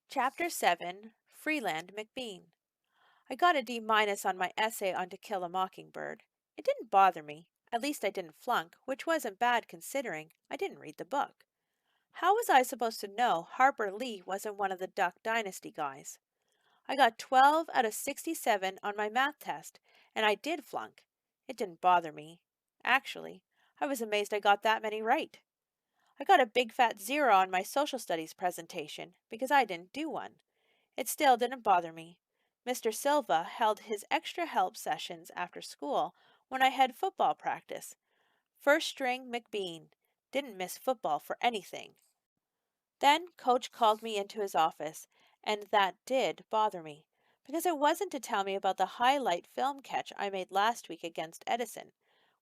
Chapter 7, Freeland McBean. I got a D- on my essay on To Kill a Mockingbird. It didn't bother me. At least I didn't flunk, which wasn't bad considering I didn't read the book. How was I supposed to know Harper Lee wasn't one of the Duck Dynasty guys? I got 12 out of 67 on my math test, and I did flunk. It didn't bother me. Actually, I was amazed I got that many right. I got a big fat zero on my social studies presentation because I didn't do one. It still didn't bother me. Mr. Silva held his extra help sessions after school when I had football practice. First string McBean. Didn't miss football for anything. Then Coach called me into his office, and that did bother me, because it wasn't to tell me about the highlight film catch I made last week against Edison.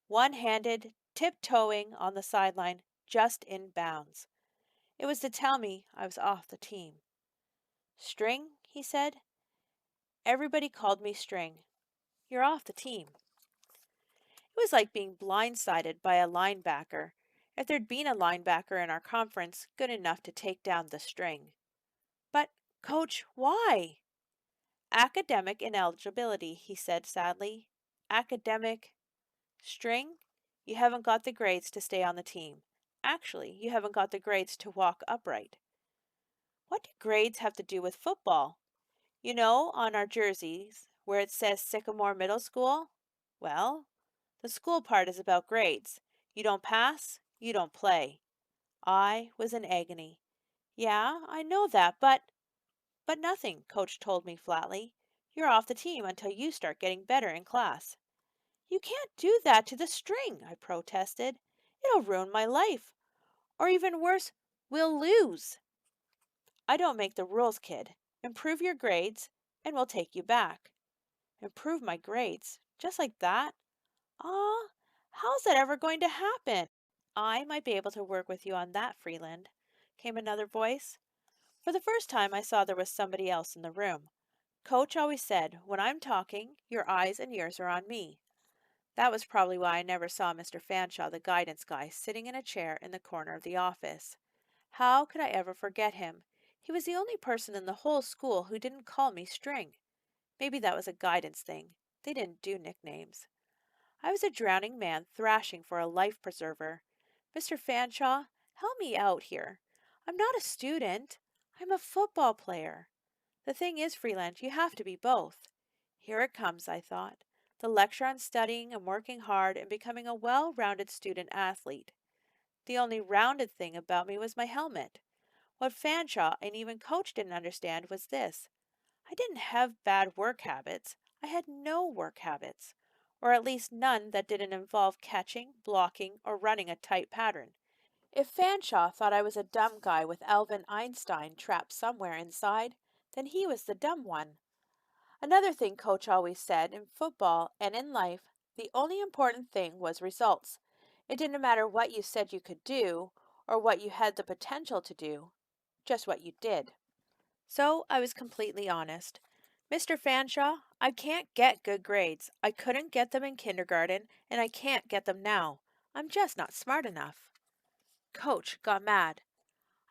One-handed, tiptoeing on the sideline, just in bounds. It was to tell me I was off the team. String, he said. Everybody called me String. You're off the team. It was like being blindsided by a linebacker. If there'd been a linebacker in our conference good enough to take down the String. But, Coach, why? Academic ineligibility, he said sadly. Academic. String, you haven't got the grades to stay on the team. Actually, you haven't got the grades to walk upright. What do grades have to do with football? You know, on our jerseys, where it says Sycamore Middle School? Well, the school part is about grades. You don't pass, you don't play. I was in agony. Yeah, I know that, but nothing, Coach told me flatly. You're off the team until you start getting better in class. You can't do that to the String, I protested. It'll ruin my life. Or even worse, we'll lose. I don't make the rules, kid. Improve your grades, and we'll take you back. Improve my grades? Just like that? Ah, how's that ever going to happen? I might be able to work with you on that, Freeland, came another voice. For the first time, I saw there was somebody else in the room. Coach always said, when I'm talking, your eyes and ears are on me. That was probably why I never saw Mr. Fanshawe, the guidance guy, sitting in a chair in the corner of the office. How could I ever forget him? He was the only person in the whole school who didn't call me String. Maybe that was a guidance thing. They didn't do nicknames. I was a drowning man thrashing for a life preserver. Mr. Fanshawe, help me out here. I'm not a student. I'm a football player. The thing is, Freeland, you have to be both. Here it comes, I thought. The lecture on studying and working hard and becoming a well-rounded student athlete. The only rounded thing about me was my helmet. What Fanshawe and even Coach didn't understand was this. I didn't have bad work habits. I had no work habits, or at least none that didn't involve catching, blocking, or running a tight pattern. If Fanshawe thought I was a dumb guy with Alvin Einstein trapped somewhere inside, then he was the dumb one. Another thing Coach always said in football and in life, the only important thing was results. It didn't matter what you said you could do or what you had the potential to do, just what you did. So I was completely honest. Mr. Fanshawe, I can't get good grades. I couldn't get them in kindergarten, and I can't get them now. I'm just not smart enough. Coach got mad.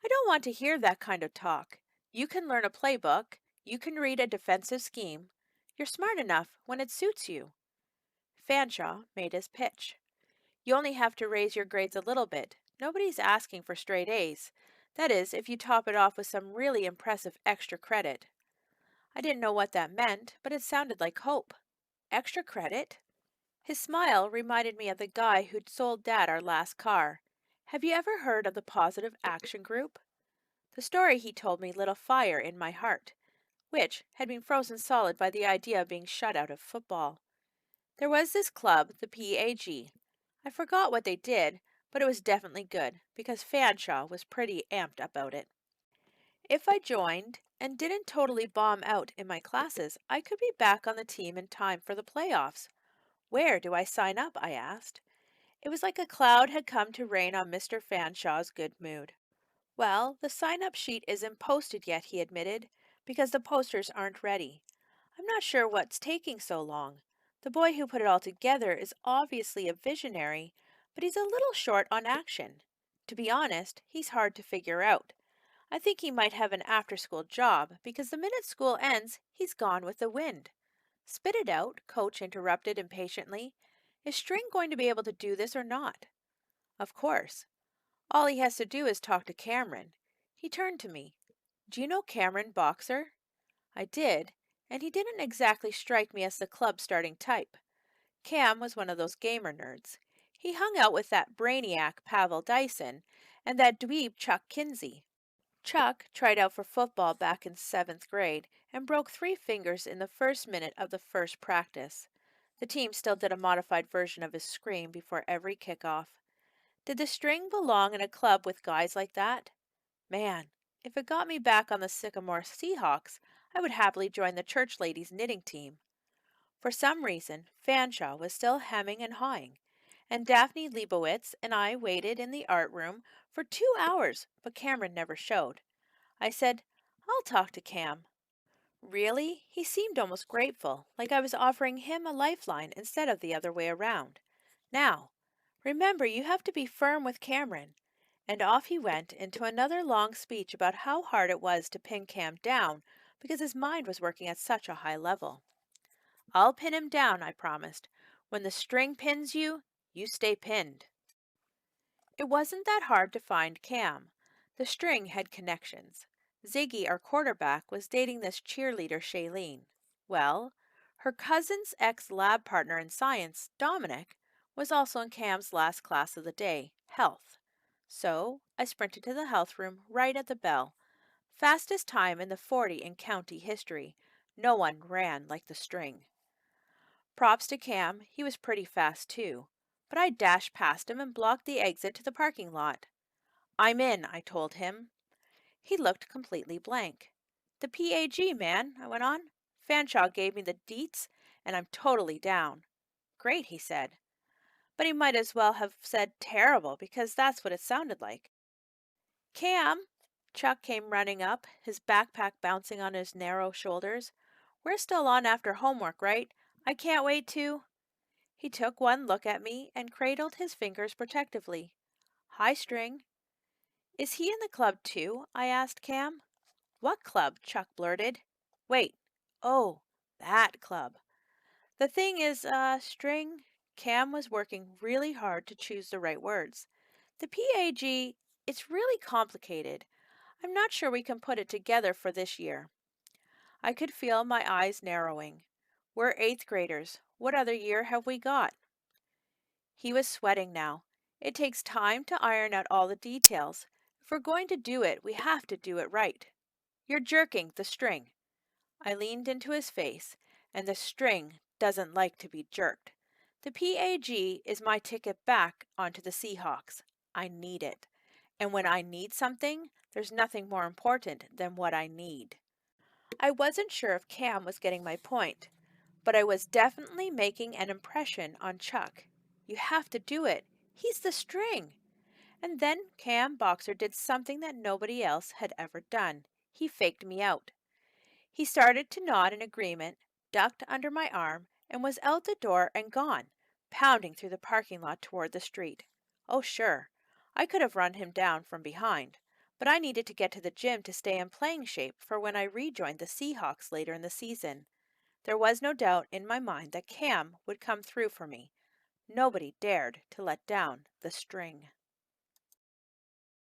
I don't want to hear that kind of talk. You can learn a playbook. You can read a defensive scheme. You're smart enough when it suits you. Fanshawe made his pitch. You only have to raise your grades a little bit. Nobody's asking for straight A's. That is, if you top it off with some really impressive extra credit. I didn't know what that meant, but it sounded like hope. Extra credit? His smile reminded me of the guy who'd sold Dad our last car. Have you ever heard of the Positive Action Group? The story he told me lit a fire in my heart, which had been frozen solid by the idea of being shut out of football. There was this club, the PAG. I forgot what they did, but it was definitely good, because Fanshawe was pretty amped about it. If I joined and didn't totally bomb out in my classes, I could be back on the team in time for the playoffs. Where do I sign up? I asked. It was like a cloud had come to rain on Mr. Fanshawe's good mood. Well, the sign-up sheet isn't posted yet, he admitted, because the posters aren't ready. I'm not sure what's taking so long. The boy who put it all together is obviously a visionary, but he's a little short on action. To be honest, he's hard to figure out. I think he might have an after-school job because the minute school ends, he's gone with the wind. Spit it out, Coach interrupted impatiently. Is String going to be able to do this or not? Of course. All he has to do is talk to Cameron. He turned to me. Do you know Cameron, boxer? I did, and he didn't exactly strike me as the club starting type. Cam was one of those gamer nerds. He hung out with that brainiac Pavel Dyson and that dweeb Chuck Kinsey. Chuck tried out for football back in 7th grade and broke 3 fingers in the first minute of the first practice. The team still did a modified version of his scream before every kickoff. Did the String belong in a club with guys like that? Man, if it got me back on the Sycamore Seahawks, I would happily join the church ladies' knitting team. For some reason, Fanshawe was still hemming and hawing, and Daphne Leibowitz and I waited in the art room for 2 hours, but Cameron never showed. I said, I'll talk to Cam. Really? He seemed almost grateful, like I was offering him a lifeline instead of the other way around. Now, remember you have to be firm with Cameron. And off he went into another long speech about how hard it was to pin Cam down because his mind was working at such a high level. I'll pin him down, I promised. When the String pins you, you stay pinned. It wasn't that hard to find Cam. The String had connections. Ziggy, our quarterback, was dating this cheerleader Shailene. Well, her cousin's ex-lab partner in science, Dominic, was also in Cam's last class of the day, health. So I sprinted to the health room right at the bell. Fastest time in the 40 in county history. No one ran like the String. Props to Cam, he was pretty fast too. But I dashed past him and blocked the exit to the parking lot. I'm in, I told him. He looked completely blank. The PAG, man, I went on. Fanshawe gave me the deets, and I'm totally down. Great, he said. But he might as well have said terrible, because that's what it sounded like. Cam! Chuck came running up, his backpack bouncing on his narrow shoulders. We're still on after homework, right? I can't wait to... He took one look at me and cradled his fingers protectively. Hi, String. Is he in the club too? I asked Cam. What club? Chuck blurted. Wait. Oh, that club. The thing is, String, Cam was working really hard to choose the right words. The PAG, it's really complicated. I'm not sure we can put it together for this year. I could feel my eyes narrowing. We're 8th graders. What other year have we got? He was sweating now. It takes time to iron out all the details. If we're going to do it, we have to do it right. You're jerking the String. I leaned into his face, and the String doesn't like to be jerked. The PAG is my ticket back onto the Seahawks. I need it. And when I need something, there's nothing more important than what I need. I wasn't sure if Cam was getting my point, but I was definitely making an impression on Chuck. You have to do it. He's the String. And then Cam Boxer did something that nobody else had ever done. He faked me out. He started to nod in agreement, ducked under my arm, and was out the door and gone, pounding through the parking lot toward the street. Oh, sure, I could have run him down from behind, but I needed to get to the gym to stay in playing shape for when I rejoined the Seahawks later in the season. There was no doubt in my mind that Cam would come through for me. Nobody dared to let down the String.